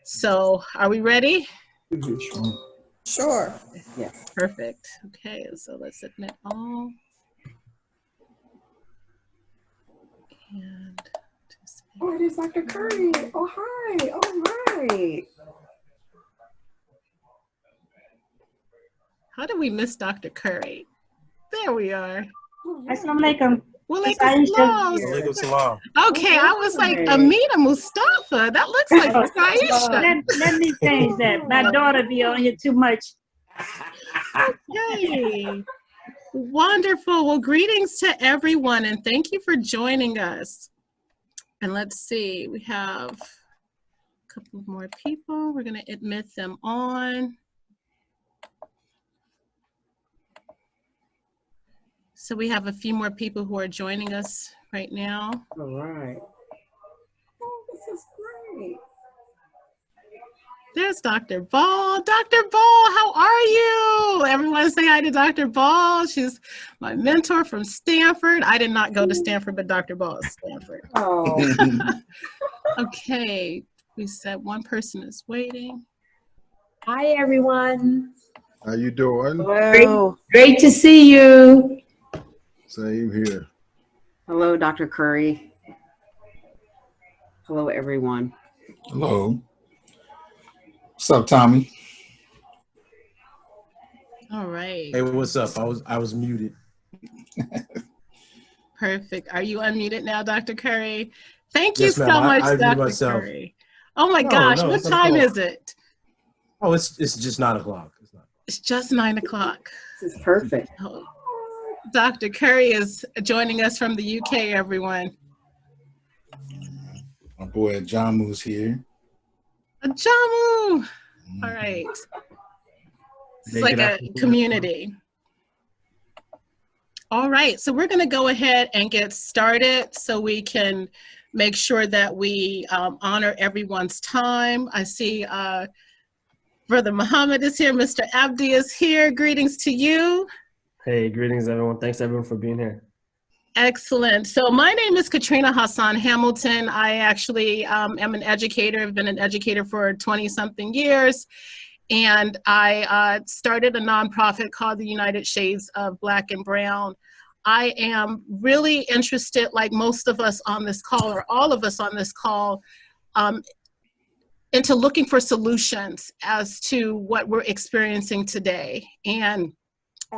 So are we ready? Sure. Yes. Perfect. Okay, so let's admit all. And oh, it is Dr. Curry. Oh, hi. All right. How did we miss Dr. Curry? There we are. Assalamualaikum. Walaikum salam. Okay, I was like, Amina Mustafa. That looks like Aisha. Let me change that. My daughter be on here too much. Okay. Wonderful. Well, greetings to everyone, and thank you for joining us. And let's see, we have a couple more people. We're going to admit them on. So we have a few more people who are joining us right now. All right. Oh, this is great. There's Dr. Ball. Dr. Ball, how are you? Everyone say hi to Dr. Ball. She's my mentor from Stanford. I did not go to Stanford, but Dr. Ball is Stanford. Oh. Okay, we said one person is waiting. Hi, everyone. How you doing? Hello. Great to see you. Same here. Hello, Dr. Curry. Hello, everyone. Hello. What's up, Tommy? All right. Hey, what's up? I was muted. Perfect. Are you unmuted now, Dr. Curry? Thank you Yes, so ma'am. much, I Dr. myself. Curry. Oh my gosh, what time is it? Oh, it's just 9 o'clock. It's just 9 o'clock. This is perfect. Oh, Dr. Curry is joining us from the UK, everyone. My boy Jamu's here. Jamu. All right. It's like a community. All right, so we're going to go ahead and get started so we can make sure that we honor everyone's time. I see Brother Muhammad is here. Mr. Abdi is here. Greetings to you. Hey, greetings, everyone. Thanks, everyone, for being here. Excellent. So my name is Katrina Hassan Hamilton. I actually am an educator. I've been an educator for 20-something years. And I started a nonprofit called the United Shades of Black and Brown. I am really interested, like most of us on this call, or all of us on this call, into looking for solutions as to what we're experiencing today. And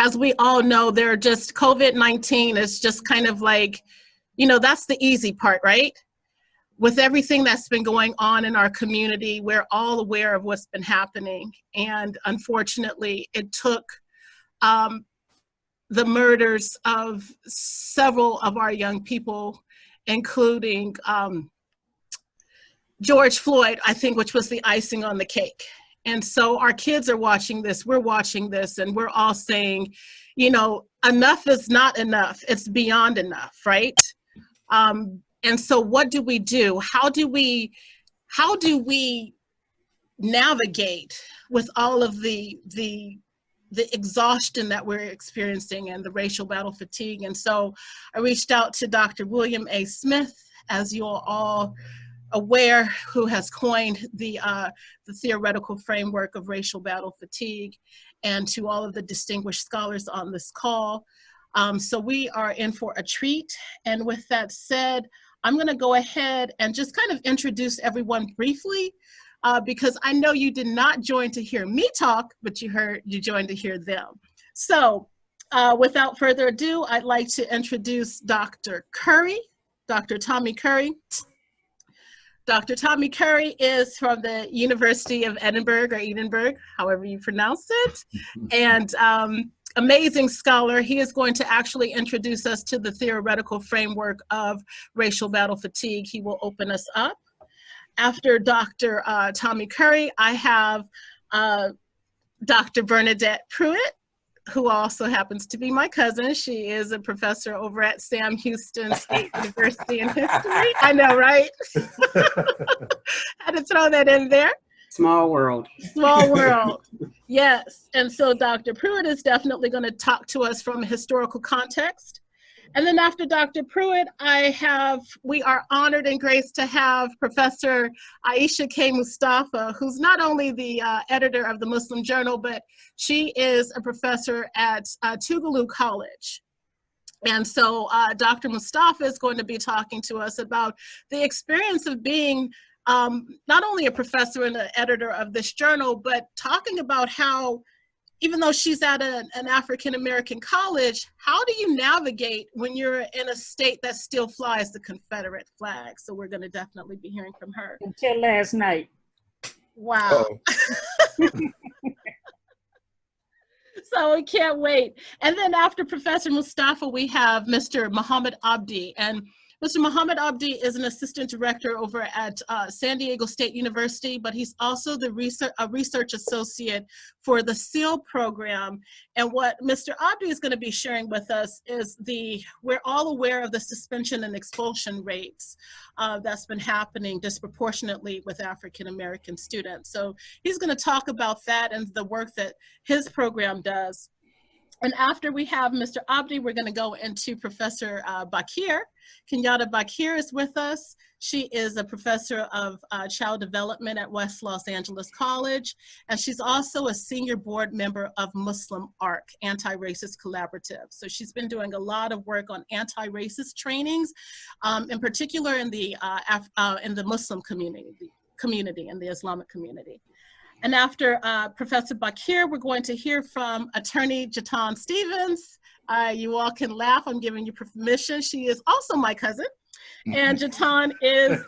as we all know, they're just, COVID-19 is just kind of like, you know, that's the easy part, right? With everything that's been going on in our community, we're all aware of what's been happening. And unfortunately, it took the murders of several of our young people, including George Floyd, I think, which was the icing on the cake. And so our kids are watching this, we're watching this, and we're all saying, you know, enough is not enough. It's beyond enough, right? And so what do we do? How do we navigate with all of the exhaustion that we're experiencing and the racial battle fatigue? And so I reached out to Dr. William A. Smith, as you are all aware, who has coined the theoretical framework of racial battle fatigue, and to all of the distinguished scholars on this call. So we are in for a treat. And with that said, I'm gonna go ahead and just kind of introduce everyone briefly, because I know you did not join to hear me talk, but you joined to hear them. So without further ado, I'd like to introduce Dr. Curry, Dr. Tommy Curry. Dr. Tommy Curry is from the University of Edinburgh, or Edinburgh, however you pronounce it, and amazing scholar. He is going to actually introduce us to the theoretical framework of racial battle fatigue. He will open us up. After Dr. Tommy Curry, I have Dr. Bernadette Pruitt, who also happens to be my cousin. She is a professor over at Sam Houston State University in history. I know, right? Had to throw that in there. Small world. Small world, yes. And so Dr. Pruitt is definitely going to talk to us from a historical context. And then after Dr. Pruitt, we are honored and graced to have Professor Aisha K. Mustafa, who's not only the editor of the Muslim Journal, but she is a professor at Tougaloo College. And so Dr. Mustafa is going to be talking to us about the experience of being not only a professor and an editor of this journal, but talking about how, even though she's at an African-American college, how do you navigate when you're in a state that still flies the Confederate flag? So we're going to definitely be hearing from her. Until last night. Wow. So we can't wait. And then after Professor Mustafa, we have Mr. Muhammad Abdi. And Mr. Muhammad Abdi is an assistant director over at San Diego State University, but he's also the research associate for the SEAL program. And what Mr. Abdi is going to be sharing with us is we're all aware of the suspension and expulsion rates that's been happening disproportionately with African-American students. So he's going to talk about that and the work that his program does. And after we have Mr. Abdi, we're going to go into Professor Bakir. Kenyatta Bakir is with us. She is a professor of child development at West Los Angeles College, and she's also a senior board member of Muslim ARC, Anti-Racist Collaborative. So she's been doing a lot of work on anti-racist trainings, in particular in the Muslim community, in the Islamic community. And after Professor Bakir, we're going to hear from Attorney Jatan Stevens. You all can laugh, I'm giving you permission. She is also my cousin. And Jatan is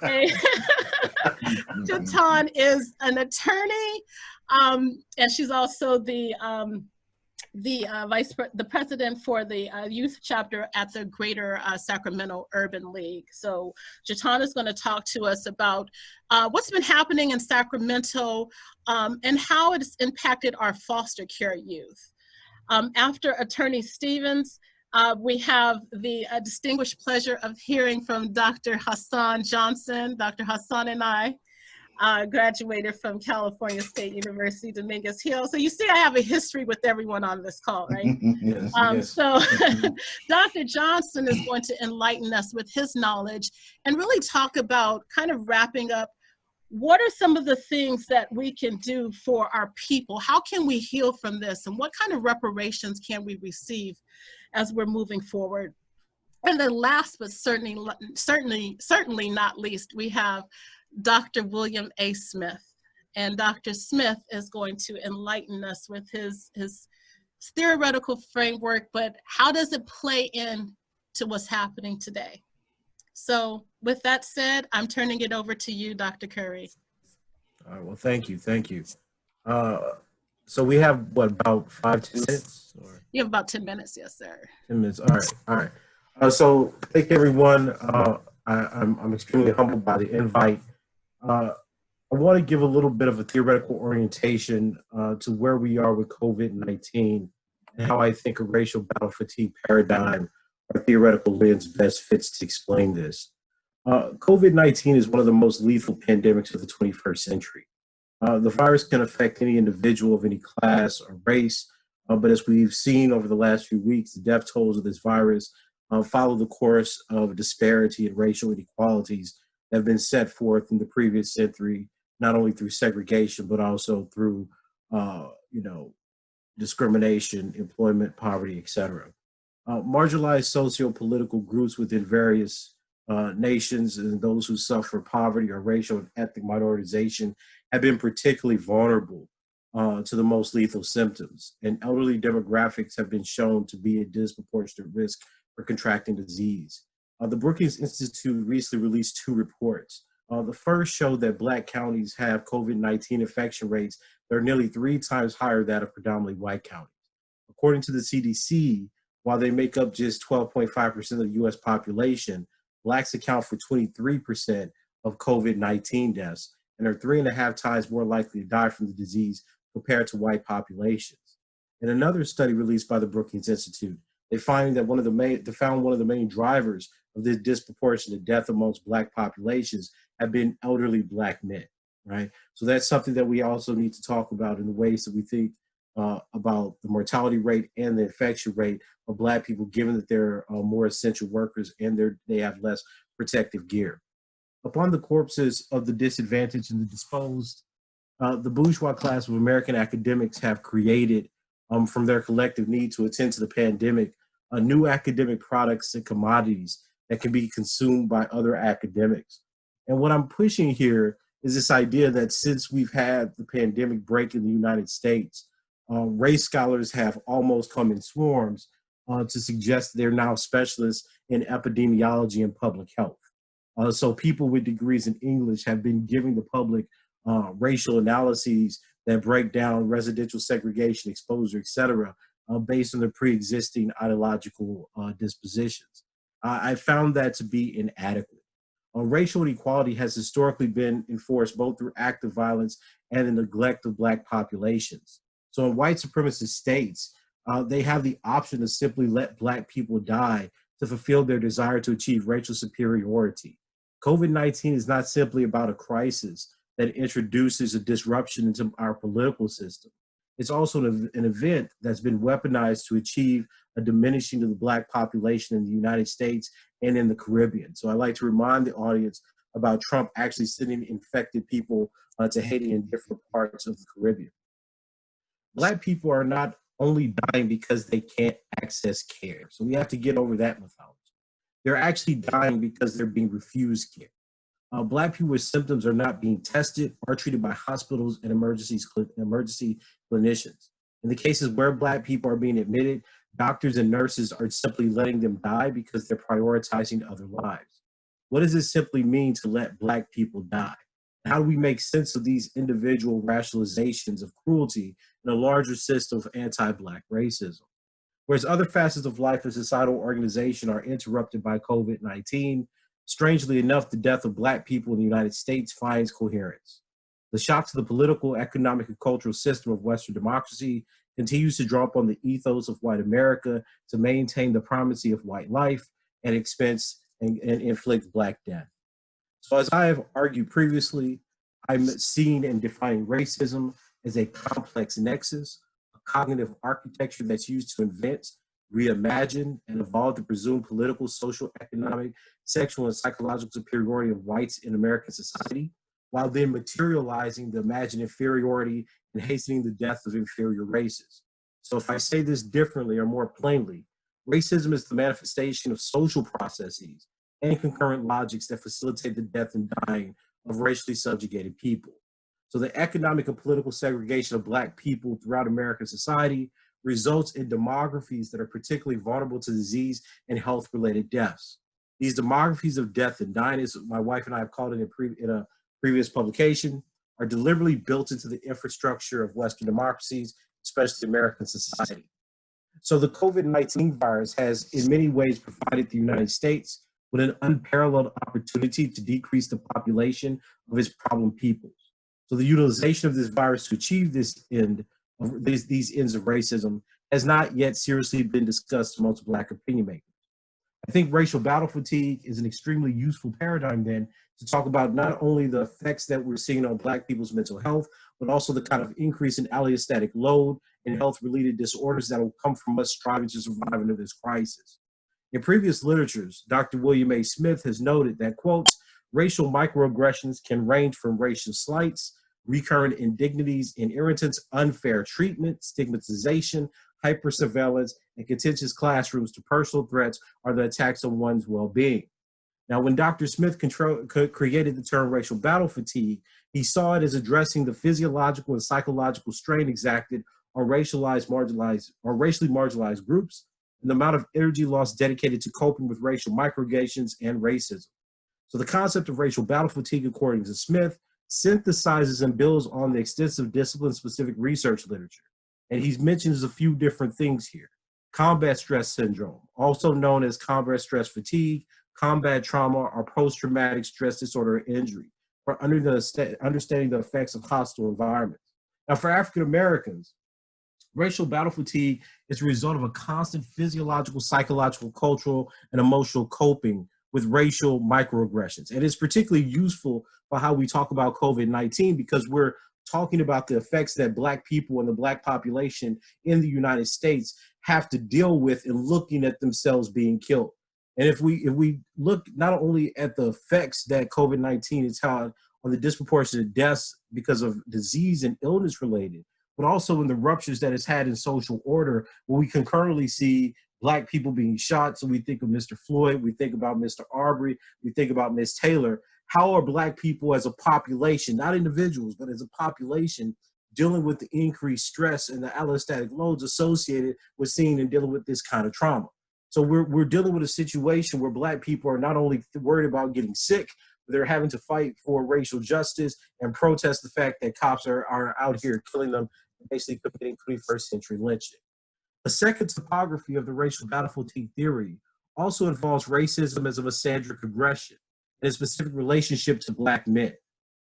Jatan is an attorney, and she's also the president for the youth chapter at the Greater Sacramento Urban League. So Jatan is going to talk to us about what's been happening in Sacramento and how it's impacted our foster care youth. After Attorney Stevens, we have the distinguished pleasure of hearing from Dr. Hassan Johnson. Dr. Hassan and I graduated from California State University, Dominguez Hill. So you see I have a history with everyone on this call, right? Yes, yes. So Dr. Johnson is going to enlighten us with his knowledge and really talk about, kind of wrapping up, what are some of the things that we can do for our people? How can we heal from this? And what kind of reparations can we receive as we're moving forward? And then last but certainly not least, we have Dr. William A. Smith. And Dr. Smith is going to enlighten us with his theoretical framework, but how does it play in to what's happening today? So with that said, I'm turning it over to you, Dr. Curry. All right, well, thank you, thank you. So we have, what, about 5-10 minutes? Or? You have about 10 minutes, yes, sir. 10 minutes, all right, all right. So thank everyone. I'm extremely humbled by the invite. I want to give a little bit of a theoretical orientation to where we are with COVID-19 and how I think a racial battle fatigue paradigm or theoretical lens best fits to explain this. COVID-19 is one of the most lethal pandemics of the 21st century. The virus can affect any individual of any class or race, but as we've seen over the last few weeks, the death tolls of this virus follow the course of disparity and racial inequalities that have been set forth in the previous century, not only through segregation, but also through, discrimination, employment, poverty, etc. Marginalized socio-political groups within various nations and those who suffer poverty or racial and ethnic minoritization have been particularly vulnerable to the most lethal symptoms. And elderly demographics have been shown to be at disproportionate risk for contracting disease. The Brookings Institute recently released 2 reports. The first showed that Black counties have COVID-19 infection rates that are nearly 3 times higher than that of predominantly white counties. According to the CDC, while they make up just 12.5% of the US population, Blacks account for 23% of COVID-19 deaths and are 3.5 times more likely to die from the disease compared to white populations. In another study released by the Brookings Institute, they found that one of the main drivers of this disproportionate death amongst Black populations have been elderly Black men, right? So that's something that we also need to talk about in the ways that we think about the mortality rate and the infection rate of Black people, given that they're more essential workers and they have less protective gear. Upon the corpses of the disadvantaged and the disposed, the bourgeois class of American academics have created, from their collective need to attend to the pandemic, new academic products and commodities that can be consumed by other academics. And what I'm pushing here is this idea that since we've had the pandemic break in the United States, race scholars have almost come in swarms to suggest they're now specialists in epidemiology and public health. So people with degrees in English have been giving the public racial analyses that break down residential segregation, exposure, et cetera, based on their pre-existing ideological dispositions. I found that to be inadequate. Racial inequality has historically been enforced both through active violence and the neglect of Black populations. So in white supremacist states, they have the option to simply let Black people die to fulfill their desire to achieve racial superiority. COVID-19 is not simply about a crisis that introduces a disruption into our political system. It's also an event that's been weaponized to achieve a diminishing of the Black population in the United States and in the Caribbean. So I'd like to remind the audience about Trump actually sending infected people to Haiti and different parts of the Caribbean. Black people are not only dying because they can't access care. So we have to get over that mythology. They're actually dying because they're being refused care. Black people with symptoms are not being tested or treated by hospitals and emergency clinicians. In the cases where Black people are being admitted, doctors and nurses are simply letting them die because they're prioritizing other lives. What does it simply mean to let Black people die? How do we make sense of these individual rationalizations of cruelty in a larger system of anti-Black racism? Whereas other facets of life and societal organization are interrupted by COVID-19, strangely enough, the death of Black people in the United States finds coherence. The shock to the political, economic, and cultural system of Western democracy continues to draw upon the ethos of white America to maintain the primacy of white life at expense and inflict Black death. So as I have argued previously, I'm seeing and defining racism as a complex nexus, a cognitive architecture that's used to invent, reimagine, and evolve the presumed political, social, economic, sexual, and psychological superiority of whites in American society, while then materializing the imagined inferiority and hastening the death of inferior races. So if I say this differently or more plainly, racism is the manifestation of social processes and concurrent logics that facilitate the death and dying of racially subjugated people. So the economic and political segregation of Black people throughout American society results in demographies that are particularly vulnerable to disease and health-related deaths. These demographies of death and dying, as my wife and I have called it in a previous publication, are deliberately built into the infrastructure of Western democracies, especially American society. So the COVID-19 virus has in many ways provided the United States with an unparalleled opportunity to decrease the population of its problem peoples. So the utilization of this virus to achieve this end, these ends of racism, has not yet seriously been discussed amongst Black opinion makers. I think racial battle fatigue is an extremely useful paradigm then to talk about not only the effects that we're seeing on Black people's mental health, but also the kind of increase in allostatic load and health-related disorders that will come from us striving to survive under this crisis. In previous literatures, Dr. William A. Smith has noted that, quote, racial microaggressions can range from racial slights, recurrent indignities and irritants, unfair treatment, stigmatization, hypersurveillance, and contentious classrooms to personal threats or the attacks on one's well-being. Now, when Dr. Smith created the term racial battle fatigue, he saw it as addressing the physiological and psychological strain exacted on racially marginalized groups and the amount of energy loss dedicated to coping with racial microaggressions and racism. So the concept of racial battle fatigue, according to Smith, synthesizes and builds on the extensive discipline-specific research literature. And he mentions a few different things here. Combat stress syndrome, also known as combat stress fatigue, combat trauma, or post-traumatic stress disorder or injury, for understanding the effects of hostile environments. Now, for African Americans, racial battle fatigue is a result of a constant physiological, psychological, cultural, and emotional coping with racial microaggressions. And it's particularly useful for how we talk about COVID-19 because we're talking about the effects that Black people and the Black population in the United States have to deal with in looking at themselves being killed. And if we look not only at the effects that COVID-19 has had on the disproportionate deaths because of disease and illness related, but also in the ruptures that it's had in social order, where we concurrently see Black people being shot. So we think of Mr. Floyd, we think about Mr. Arbery, we think about Ms. Taylor. How are Black people as a population, not individuals, but as a population, dealing with the increased stress and the allostatic loads associated with seeing and dealing with this kind of trauma? So we're dealing with a situation where Black people are not only worried about getting sick, but they're having to fight for racial justice and protest the fact that cops are out here killing them, basically committing 21st century lynching. A second topography of the racial battle fatigue theory also involves racism as a misandric aggression and a specific relationship to Black men.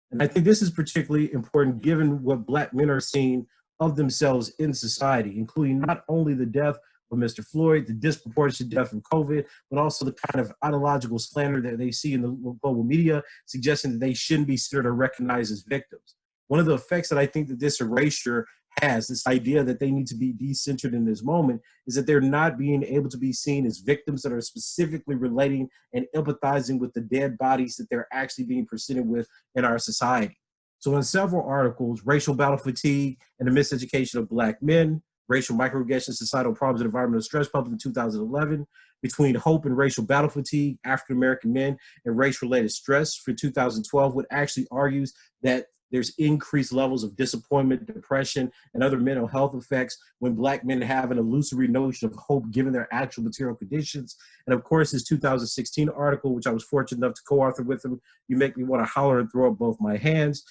And I think this is particularly important given what Black men are seeing of themselves in society, including not only the death of Mr. Floyd, the disproportionate death from COVID, but also the kind of ideological slander that they see in the global media, suggesting that they shouldn't be considered or recognized as victims. One of the effects that I think that this erasure has, this idea that they need to be decentered in this moment, is that they're not being able to be seen as victims that are specifically relating and empathizing with the dead bodies that they're actually being presented with in our society. So in several articles, Racial Battle Fatigue and the Miseducation of Black Men, Racial Microaggressions, Societal Problems, and Environmental Stress, published in 2011, Between Hope and Racial Battle Fatigue, African-American Men and Race-Related Stress for 2012, which actually argues that there's increased levels of disappointment, depression, and other mental health effects when Black men have an illusory notion of hope given their actual material conditions. And of course, his 2016 article, which I was fortunate enough to co-author with him, You Make Me Want to Holler and Throw Up Both My Hands,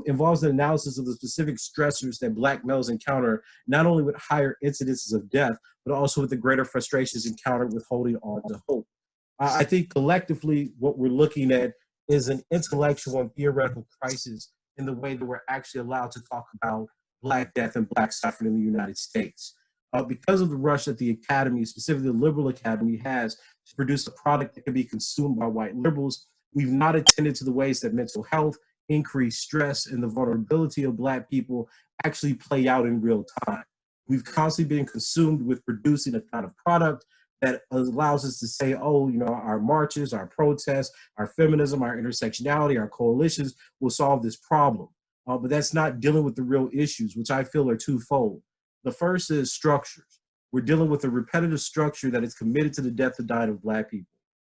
involves an analysis of the specific stressors that Black males encounter, not only with higher incidences of death, but also with the greater frustrations encountered with holding on to hope. I think collectively, what we're looking at is an intellectual and theoretical crisis in the way that we're actually allowed to talk about Black death and Black suffering in the United States. Because of the rush that the academy, specifically the liberal academy, has to produce a product that can be consumed by white liberals, we've not attended to the ways that mental health, increased stress, and the vulnerability of Black people actually play out in real time. We've constantly been consumed with producing a kind of product that allows us to say, oh, you know, our marches, our protests, our feminism, our intersectionality, our coalitions will solve this problem. But that's not dealing with the real issues, which I feel are twofold. The first is structures. We're dealing with a repetitive structure that is committed to the death and dying of Black people.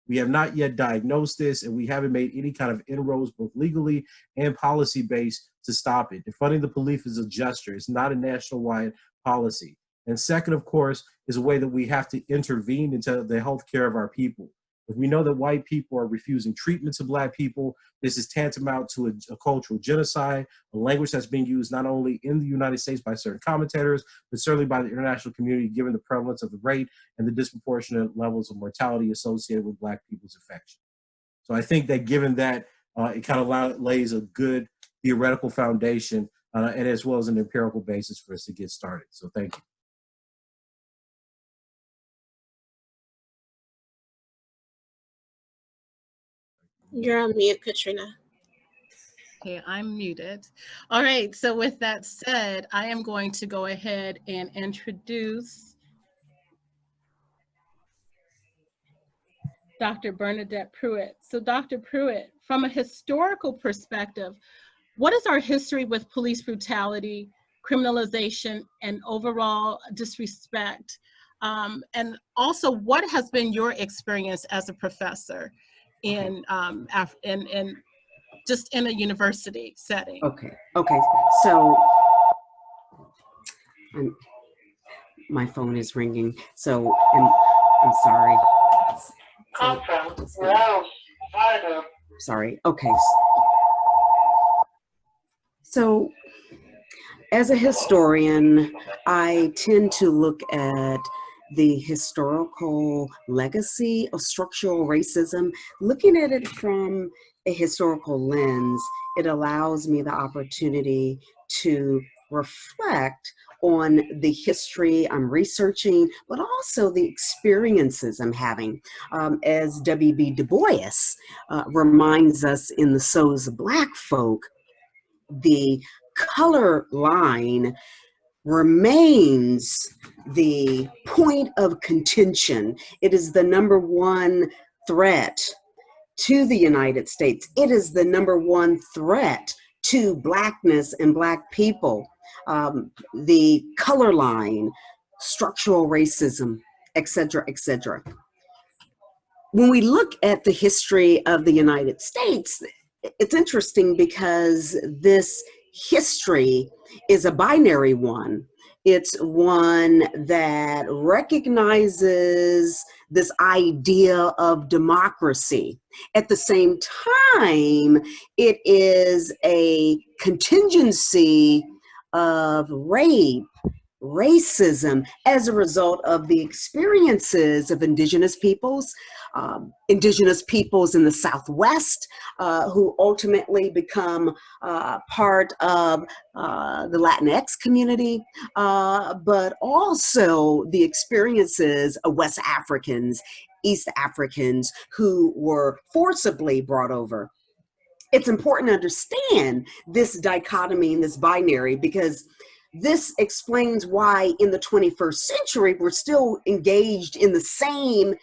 We have not yet diagnosed this, and we haven't made any kind of inroads, both legally and policy-based, to stop it. Defunding the police is a gesture. It's not a national-wide policy. And second, of course, is a way that we have to intervene into the health care of our people. If we know that white people are refusing treatment to Black people, this is tantamount to a cultural genocide, a language that's being used not only in the United States by certain commentators, but certainly by the international community, given the prevalence of the rate and the disproportionate levels of mortality associated with Black people's infection. So I think that given that, it kind of lays a good theoretical foundation and as well as an empirical basis for us to get started. So thank you. You're on mute, Katrina. Okay, I'm muted. All right, so with that said, I am going to go ahead and introduce Dr. Bernadette Pruitt. So Dr. Pruitt, from a historical perspective, what is our history with police brutality, criminalization, and overall disrespect? And also, what has been your experience as a professor in just in a university setting? Okay. So my phone is ringing. So I'm sorry. Sorry. Okay. So as a historian, I tend to look at the historical legacy of structural racism. Looking at it from a historical lens, it allows me the opportunity to reflect on the history I'm researching, but also the experiences I'm having. As W.B. Du Bois reminds us in The Souls of Black Folk, the color line remains the point of contention. It is the number one threat to the United States. It is the number one threat to Blackness and Black people. The color line, structural racism, et cetera, et cetera. When we look at the history of the United States, it's interesting because this history is a binary one. It's one that recognizes this idea of democracy. At the same time, it is a contingency of rape, racism as a result of the experiences of indigenous peoples in the Southwest, who ultimately become part of the Latinx community, but also the experiences of West Africans, East Africans who were forcibly brought over. It's important to understand this dichotomy and this binary, because this explains why in the 21st century, we're still engaged in the same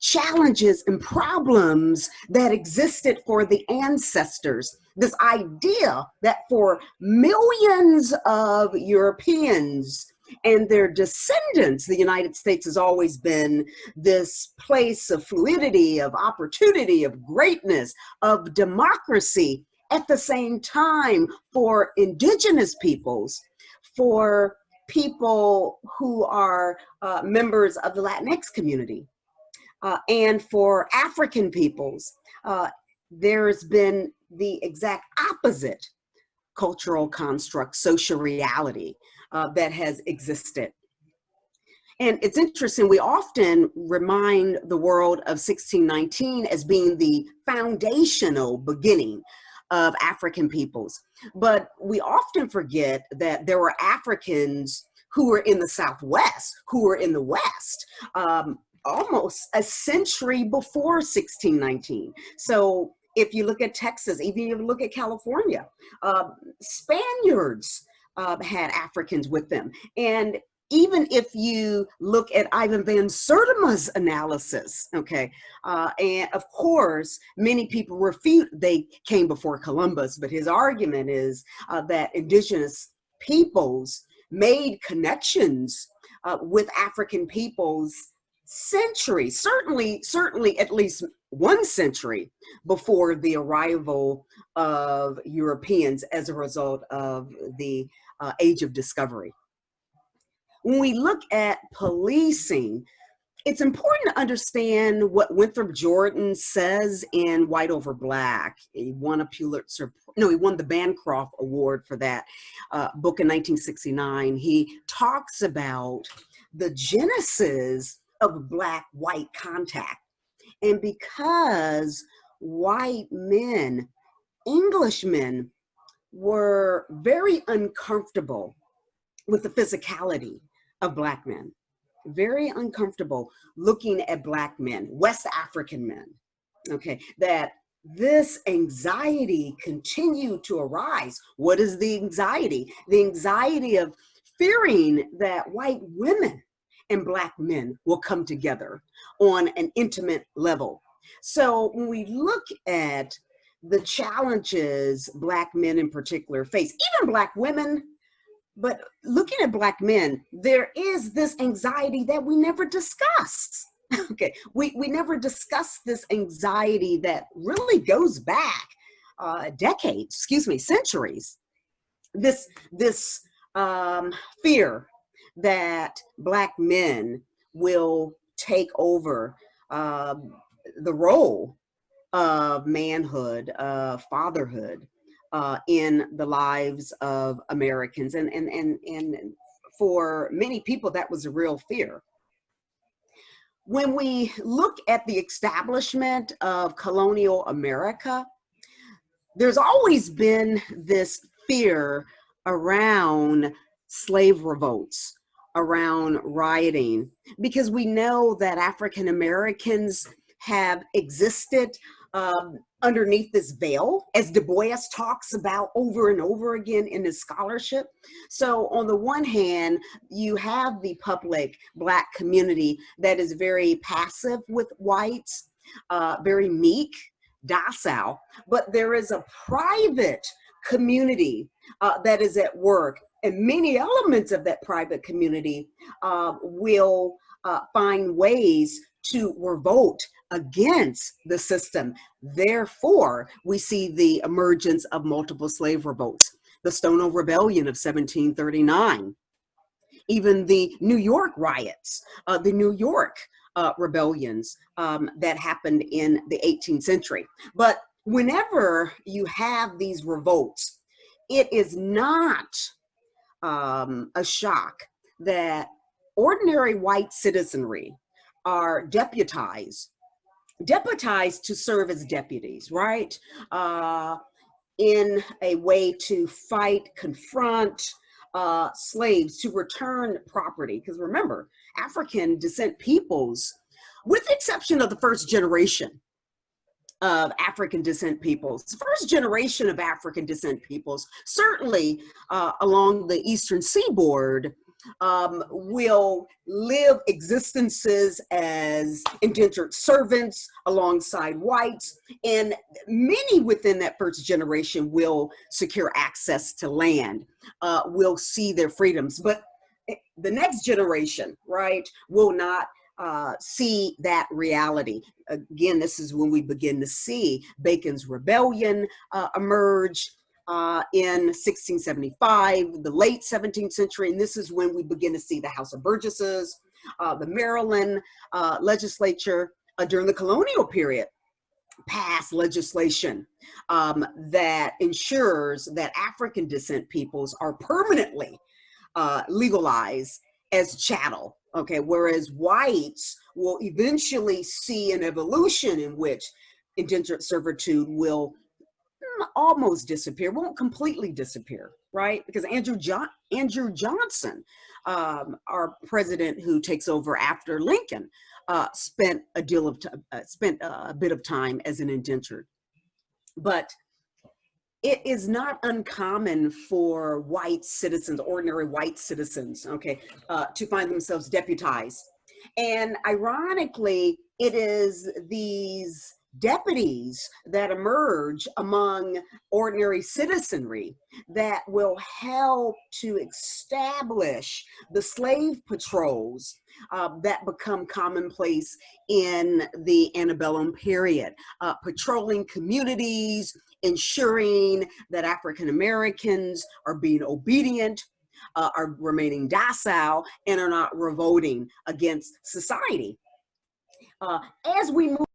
challenges and problems that existed for the ancestors. This idea that for millions of Europeans and their descendants, the United States has always been this place of fluidity, of opportunity, of greatness, of democracy. At the same time, for indigenous peoples, for people who are members of the Latinx community, and for African peoples, there's been the exact opposite cultural construct, social reality that has existed. And it's interesting, we often remind the world of 1619 as being the foundational beginning of African peoples. But we often forget that there were Africans who were in the Southwest, who were in the West, almost a century before 1619. So if you look at Texas, even if you look at California, Spaniards had Africans with them. And even if you look at Ivan van Sertima's analysis, okay, and of course, many people refute they came before Columbus, but his argument is that indigenous peoples made connections with African peoples centuries, certainly at least 1 century before the arrival of Europeans as a result of the Age of Discovery. When we look at policing, it's important to understand what Winthrop Jordan says in White Over Black. He won a Pulitzer, no, he won the Bancroft Award for that book in 1969. He talks about the genesis of Black-white contact. And because white men, Englishmen, were very uncomfortable with the physicality of Black men, very uncomfortable looking at Black men, West African men, okay, that this anxiety continued to arise. What is the anxiety? The anxiety of fearing that white women and Black men will come together on an intimate level. So when we look at the challenges Black men in particular face, even Black women, but looking at Black men, there is this anxiety that we never discuss. Okay, we never discuss this anxiety that really goes back decades, excuse me, centuries. This fear that Black men will take over the role of manhood, fatherhood in the lives of Americans. And for many people, that was a real fear. When we look at the establishment of colonial America, there's always been this fear around slave revolts, around rioting, because we know that African Americans have existed underneath this veil, as Du Bois talks about over and over again in his scholarship. So on the one hand, you have the public Black community that is very passive with whites, very meek, docile, but there is a private community that is at work, and many elements of that private community will find ways to revolt against the system. Therefore, we see the emergence of multiple slave revolts, the Stono Rebellion of 1739, even the New York riots, the New York rebellions that happened in the 18th century. But whenever you have these revolts, it is not a shock that ordinary white citizenry are deputized to serve as deputies, right? In a way to fight, confront slaves, to return property. Because remember, African descent peoples, with the exception of the first generation of African descent peoples, the first generation of African descent peoples, certainly along the Eastern Seaboard, will live existences as indentured servants alongside whites, and many within that first generation will secure access to land, will see their freedoms. But the next generation, right, will not see that reality. Again, this is when we begin to see Bacon's Rebellion emerge in 1675, the late 17th century, and this is when we begin to see the House of Burgesses, the Maryland legislature during the colonial period pass legislation that ensures that African descent peoples are permanently legalized as chattel. Okay, whereas whites will eventually see an evolution in which indentured servitude will almost disappear, won't completely disappear, right? Because Andrew Johnson, our president who takes over after Lincoln, spent a bit of time as an indentured. But it is not uncommon for white citizens, ordinary white citizens, okay, to find themselves deputized. And ironically, it is these deputies that emerge among ordinary citizenry that will help to establish the slave patrols that become commonplace in the antebellum period, patrolling communities, ensuring that African Americans are being obedient, are remaining docile, and are not revolting against society. As we move